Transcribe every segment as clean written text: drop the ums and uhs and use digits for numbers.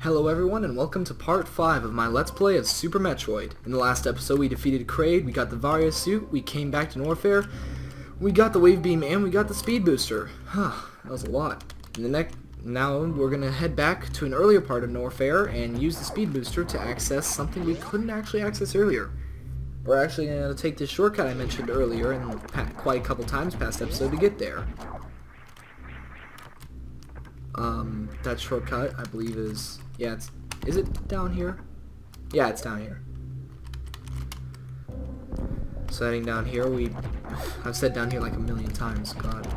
Hello everyone and welcome to part 5 of my Let's Play of Super Metroid. In the last episode we defeated Kraid, we got the Varia suit, we came back to Norfair, we got the Wave Beam, and we got the Speed Booster. That was a lot. Now we're going to head back to an earlier part of Norfair and use the Speed Booster to access something we couldn't actually access earlier. We're actually going to take this shortcut I mentioned earlier in quite a couple times past episode to get there. That shortcut, I believe, is it down here? Yeah, it's down here. So heading down here, I've said down here like a million times, God.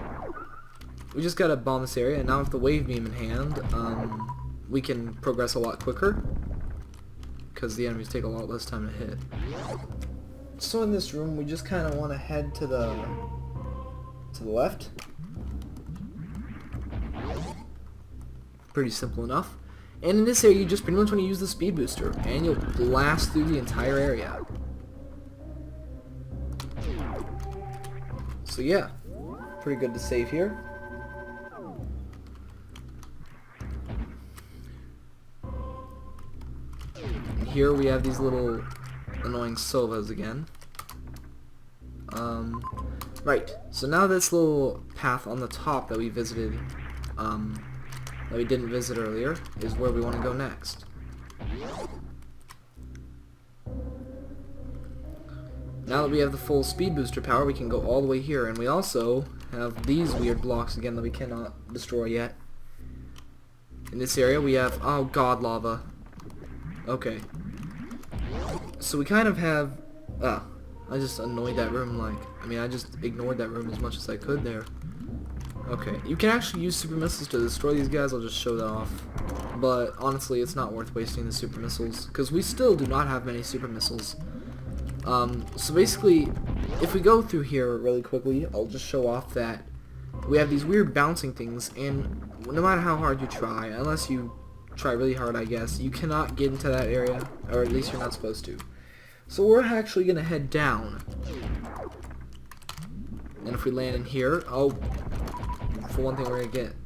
We just gotta bomb this area, and now with the Wave Beam in hand, we can progress a lot quicker, because the enemies take a lot less time to hit. So in this room, we just kind of want to head to the left. Pretty simple enough. And in this area, you just pretty much want to use the Speed Booster, and you'll blast through the entire area. So yeah, pretty good to save here. And here we have these little annoying Sovas again. Right, so now this little path on the top that we visited, that we didn't visit earlier, is where we want to go next. Now that we have the full Speed Booster power, we can go all the way here, and we also have these weird blocks again that we cannot destroy yet. In this area we have, oh god, lava. Okay. So we kind of have, I just annoyed that room I just ignored that room as much as I could there. Okay, you can actually use super missiles to destroy these guys. I'll just show that off. But honestly, it's not worth wasting the super missiles, because we still do not have many super missiles. So basically, if we go through here really quickly, I'll just show off that we have these weird bouncing things, and no matter how hard you try, unless you try really hard, I guess, you cannot get into that area, or at least you're not supposed to. So we're actually going to head down. And if we land in here, for one thing, we're going to get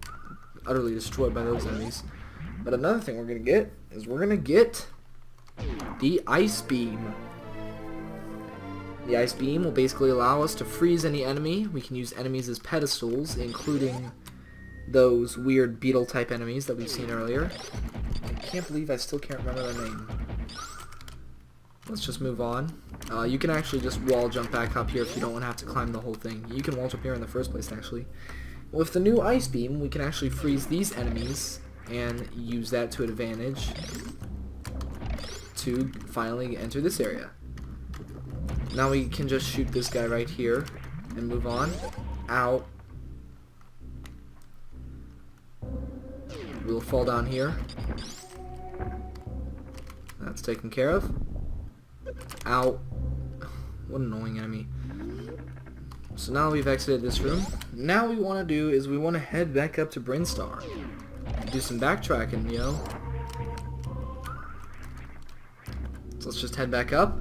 utterly destroyed by those enemies. But another thing we're going to get is we're going to get the Ice Beam. The Ice Beam will basically allow us to freeze any enemy. We can use enemies as pedestals, including those weird beetle type enemies that we've seen earlier. I can't believe I still can't remember their name. Let's just move on. You can actually just wall jump back up here if you don't want to have to climb the whole thing. You can wall jump here in the first place, actually. With the new Ice Beam, we can actually freeze these enemies and use that to advantage to finally enter this area. Now we can just shoot this guy right here and move on. Ow. We'll fall down here. That's taken care of. Ow. What an annoying enemy. So now we've exited this room. Now what we want to do is we want to head back up to Brinstar. Do some backtracking, you know. So let's just head back up.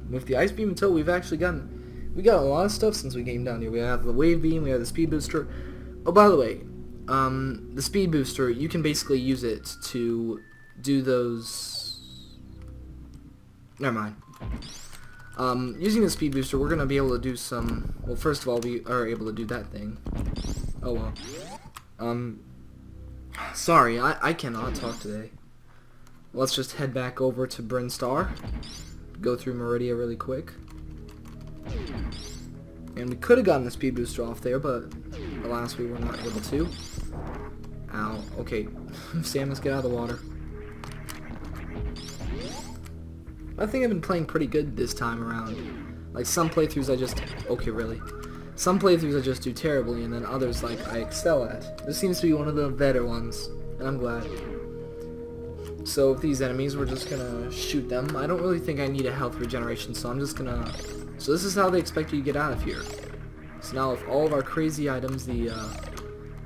With the Ice Beam until we got a lot of stuff since we came down here. We have the Wave Beam, we have the Speed Booster. Oh, by the way, the Speed Booster, you can basically use it to do those... Never mind. Using the Speed Booster, we're going to be able to do some... Well, first of all, we are able to do that thing. Oh, well. Sorry, I cannot talk today. Let's just head back over to Brinstar. Go through Meridia really quick. And we could have gotten the Speed Booster off there, but alas, we were not able to. Ow. Okay. Samus, get out of the water. I think I've been playing pretty good this time around. Like, some playthroughs I just... Okay, really. Some playthroughs I just do terribly, and then others, like, I excel at. This seems to be one of the better ones, and I'm glad. So with these enemies, we're just gonna shoot them. I don't really think I need a health regeneration, so I'm just gonna... So this is how they expect you to get out of here. So now with all of our crazy items, the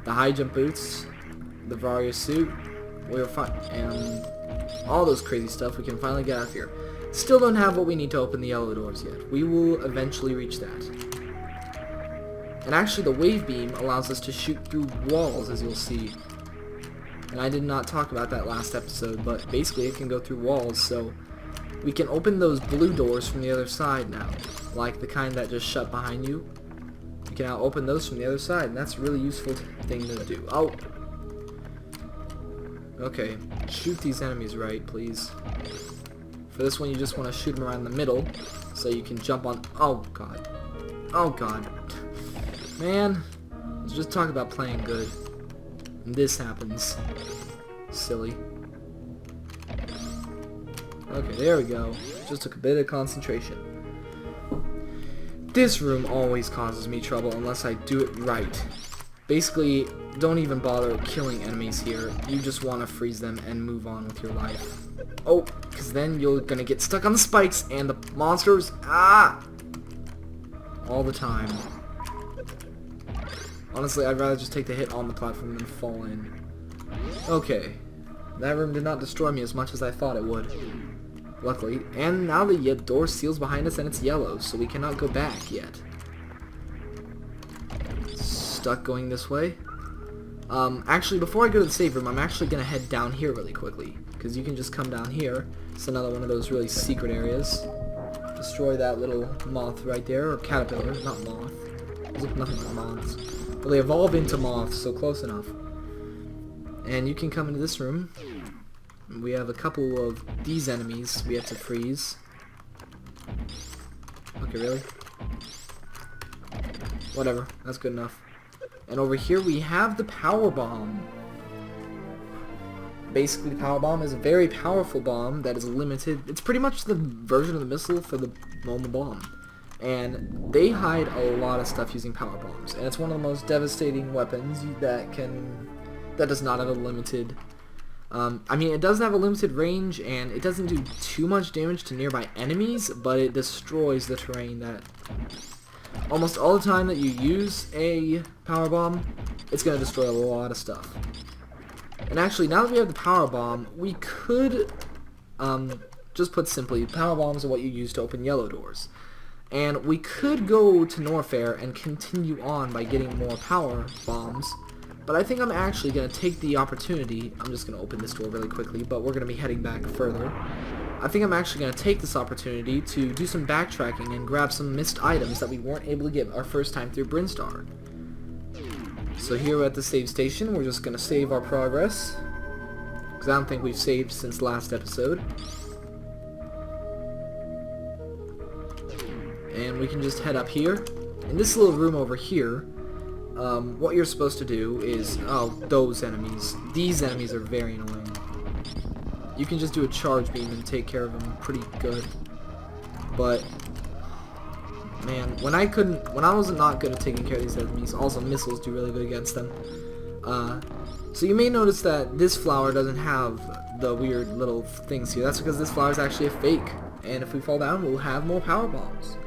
high jump boots, the Varia suit, and all those crazy stuff, we can finally get out of here. Still don't have what we need to open the yellow doors yet. We will eventually reach that. And actually the Wave Beam allows us to shoot through walls, as you'll see. And I did not talk about that last episode, but basically it can go through walls, so we can open those blue doors from the other side now, like the kind that just shut behind you. You can now open those from the other side, and that's a really useful thing to do. Oh! Okay, shoot these enemies right, please. For this one, you just want to shoot them around the middle, so you can jump on... Oh, God. Oh, God. Man, let's just talk about playing good. And this happens. Silly. Okay, there we go. Just took a bit of concentration. This room always causes me trouble unless I do it right. Basically, don't even bother killing enemies here. You just want to freeze them and move on with your life. Oh, because then you're going to get stuck on the spikes and the monsters. Ah! All the time. Honestly, I'd rather just take the hit on the platform than fall in. Okay. That room did not destroy me as much as I thought it would. Luckily. And now the door seals behind us and it's yellow, so we cannot go back yet. Stuck going this way. Actually, before I go to the save room, I'm actually going to head down here really quickly. Because you can just come down here. It's another one of those really secret areas. Destroy that little moth right there, or caterpillar, not moth. There's nothing but moths. Well, they evolve into moths, so close enough. And you can come into this room. We have a couple of these enemies we have to freeze. Okay, really? Whatever, that's good enough. And over here we have the power bomb. Basically, the power bomb is a very powerful bomb that is limited. It's pretty much the version of the missile for the normal bomb. And they hide a lot of stuff using power bombs. And it's one of the most devastating weapons that does not have a limited... I mean, it does have a limited range, and it doesn't do too much damage to nearby enemies, but it destroys the terrain that... Almost all the time that you use a power bomb, it's going to destroy a lot of stuff. And actually, now that we have the power bomb, we could, just put simply, power bombs are what you use to open yellow doors. And we could go to Norfair and continue on by getting more power bombs, but I think I'm actually going to take the opportunity, I'm just going to open this door really quickly, but we're going to be heading back further. I think I'm actually going to take this opportunity to do some backtracking and grab some missed items that we weren't able to get our first time through Brinstar. So here at the save station, we're just going to save our progress, because I don't think we've saved since last episode. And we can just head up here. In this little room over here, what you're supposed to do is... Oh, those enemies. These enemies are very annoying. You can just do a charge beam and take care of them pretty good. But... Man, when I was not good at taking care of these enemies, also missiles do really good against them. So you may notice that this flower doesn't have the weird little things here. That's because this flower is actually a fake. And if we fall down, we'll have more power bombs.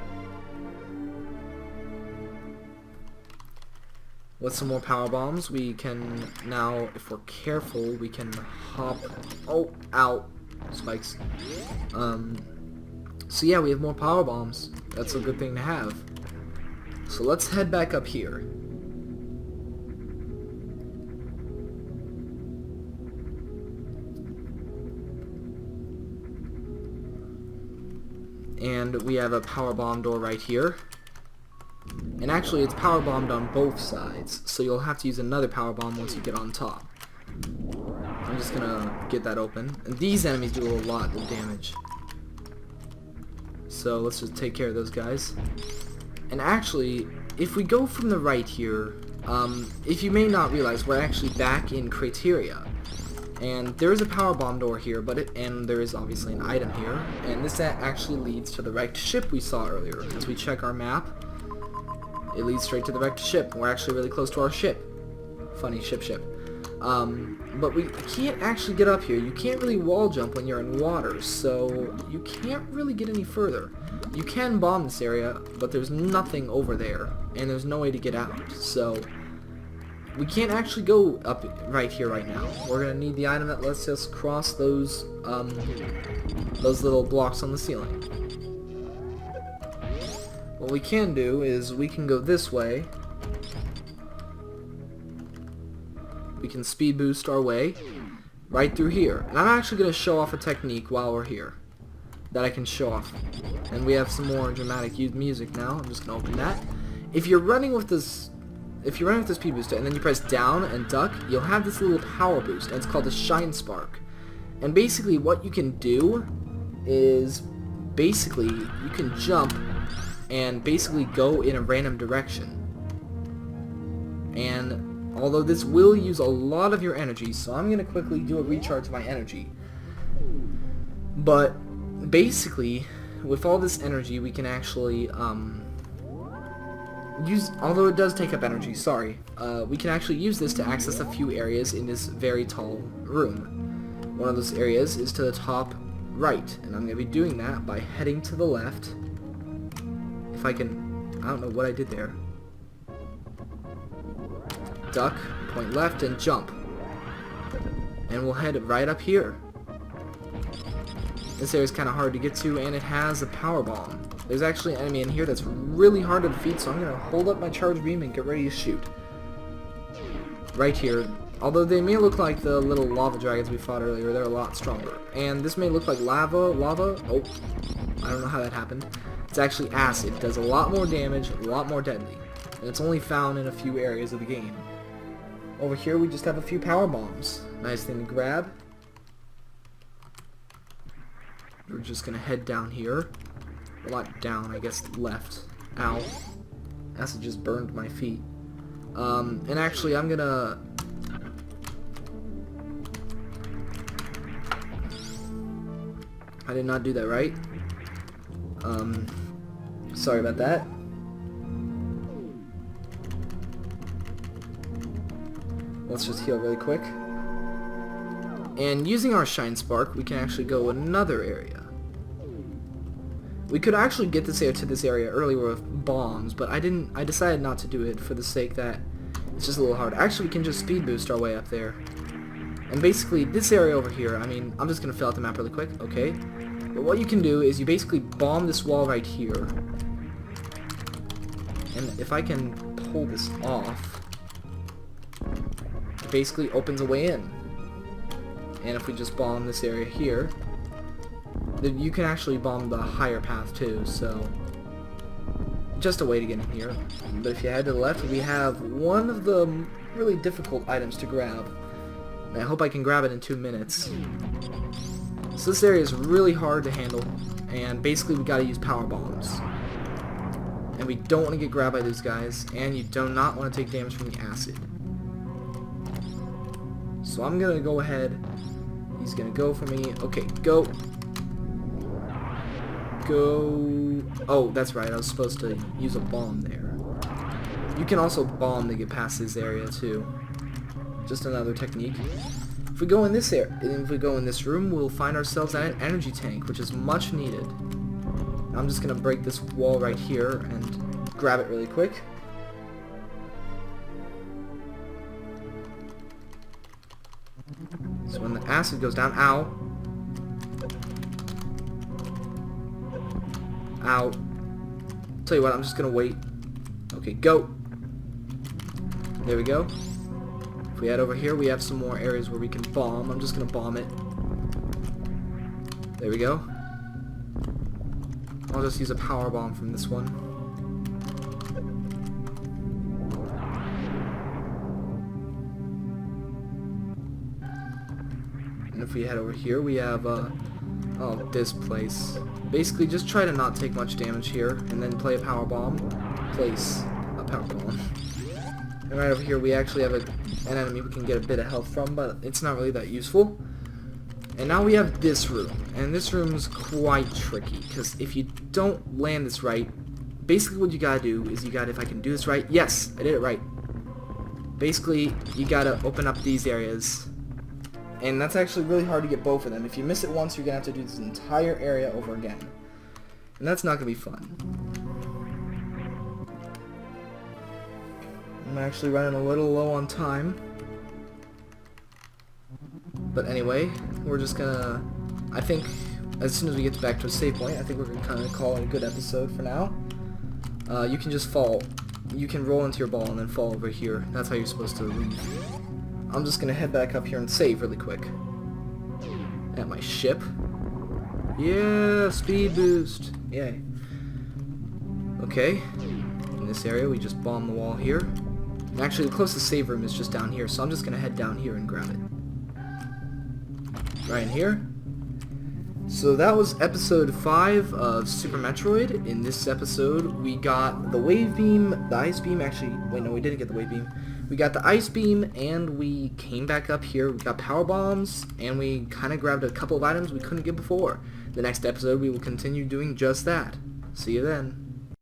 With some more power bombs, we can now, if we're careful, we can hop... Oh, ow. Spikes. So yeah, we have more power bombs. That's a good thing to have. So let's head back up here. And we have a power bomb door right here. And actually, it's power bombed on both sides, so you'll have to use another power bomb once you get on top. I'm just gonna get that open. And these enemies do a lot of damage. So let's just take care of those guys. And actually, if we go from the right here, if you may not realize, we're actually back in Crateria. And there is a power bomb door here, and there is obviously an item here. And this actually leads to the wrecked ship we saw earlier. As we check our map, it leads straight to the wrecked ship. We're actually really close to our ship. Funny ship. But we can't actually get up here. You can't really wall jump when you're in water, so you can't really get any further. You can bomb this area, but there's nothing over there, and there's no way to get out. So we can't actually go up right here right now. We're gonna need the item that lets us cross those little blocks on the ceiling. What we can do is we can go this way. we can speed boost our way right through here. And I'm actually going to show off a technique while we're here that I can show off. And we have some more dramatic music now. I'm just going to open that. If you're running with this speed booster and then you press down and duck, you'll have this little power boost, and it's called the Shine Spark. And basically what you can do is basically you can jump and basically go in a random direction. And although this will use a lot of your energy, so I'm going to quickly do a recharge of my energy. But basically, with all this energy, we can actually although it does take up energy, we can actually use this to access a few areas in this very tall room. One of those areas is to the top right, and I'm going to be doing that by heading to the left. If I can, I don't know what I did there. Duck, point left, and jump. And we'll head right up here. This area is kind of hard to get to, and it has a power bomb. There's actually an enemy in here that's really hard to defeat, so I'm going to hold up my charge beam and get ready to shoot. Right here. Although they may look like the little lava dragons we fought earlier, they're a lot stronger. And this may look like lava. Oh, I don't know how that happened. It's actually acid. It does a lot more damage, a lot more deadly. And it's only found in a few areas of the game. Over here we just have a few power bombs. Nice thing to grab. We're just going to head down here. A lot down, I guess, left. Ow. Acid just burned my feet. And actually, I'm gonna... I did not do that right. Sorry about that. Let's just heal really quick. And using our Shine Spark, we can actually go another area. We could actually get this to this area earlier with bombs, but I decided not to do it for the sake that it's just a little hard. Actually, we can just speed boost our way up there. And basically, this area over here, I mean, I'm just going to fill out the map really quick, okay? But what you can do is you basically bomb this wall right here. And if I can pull this off, it basically opens a way in. And if we just bomb this area here, then you can actually bomb the higher path too, so just a way to get in here. But if you head to the left, we have one of the really difficult items to grab. And I hope I can grab it in 2 minutes. So this area is really hard to handle, and basically we gotta use power bombs. And we don't want to get grabbed by these guys, and you do not want to take damage from the acid. So I'm gonna go ahead. He's gonna go for me. Okay, go. Go. Oh, that's right. I was supposed to use a bomb there. You can also bomb to get past this area too. Just another technique. If we go in this area, if we go in this room, we'll find ourselves at an energy tank, which is much needed. I'm just gonna break this wall right here and grab it really quick. So when the acid goes down, ow. Ow. Tell you what, I'm just gonna wait. Okay, go. There we go. If we head over here, we have some more areas where we can bomb. I'm just gonna bomb it. There we go. I'll just use a power bomb from this one. And if we head over here, we have oh, this place. Basically, just try to not take much damage here, and then play a power bomb. Place a power bomb. And right over here, we actually have an enemy we can get a bit of health from, but it's not really that useful. And now we have this room, and this room is quite tricky, because if you don't land this right, basically what you gotta do is you gotta, if I can do this right, yes, I did it right. Basically, you gotta open up these areas. And that's actually really hard to get both of them. If you miss it once, you're going to have to do this entire area over again. And that's not going to be fun. I'm actually running a little low on time. But anyway, we're just going to... I think as soon as we get back to a save point, I think we're going to kind of call it a good episode for now. You can just fall. You can roll into your ball and then fall over here. That's how you're supposed to leave. I'm just gonna head back up here and save really quick. At my ship. Yeah, speed boost. Yay. Okay. In this area, we just bomb the wall here. And actually, the closest save room is just down here, so I'm just gonna head down here and grab it. Right in here. So that was episode 5 of Super Metroid. In this episode, we got the wave beam, the ice beam, actually, wait, no, we didn't get the wave beam. We got the ice beam, and we came back up here, we got power bombs, and we kind of grabbed a couple of items we couldn't get before. The next episode, we will continue doing just that. See you then.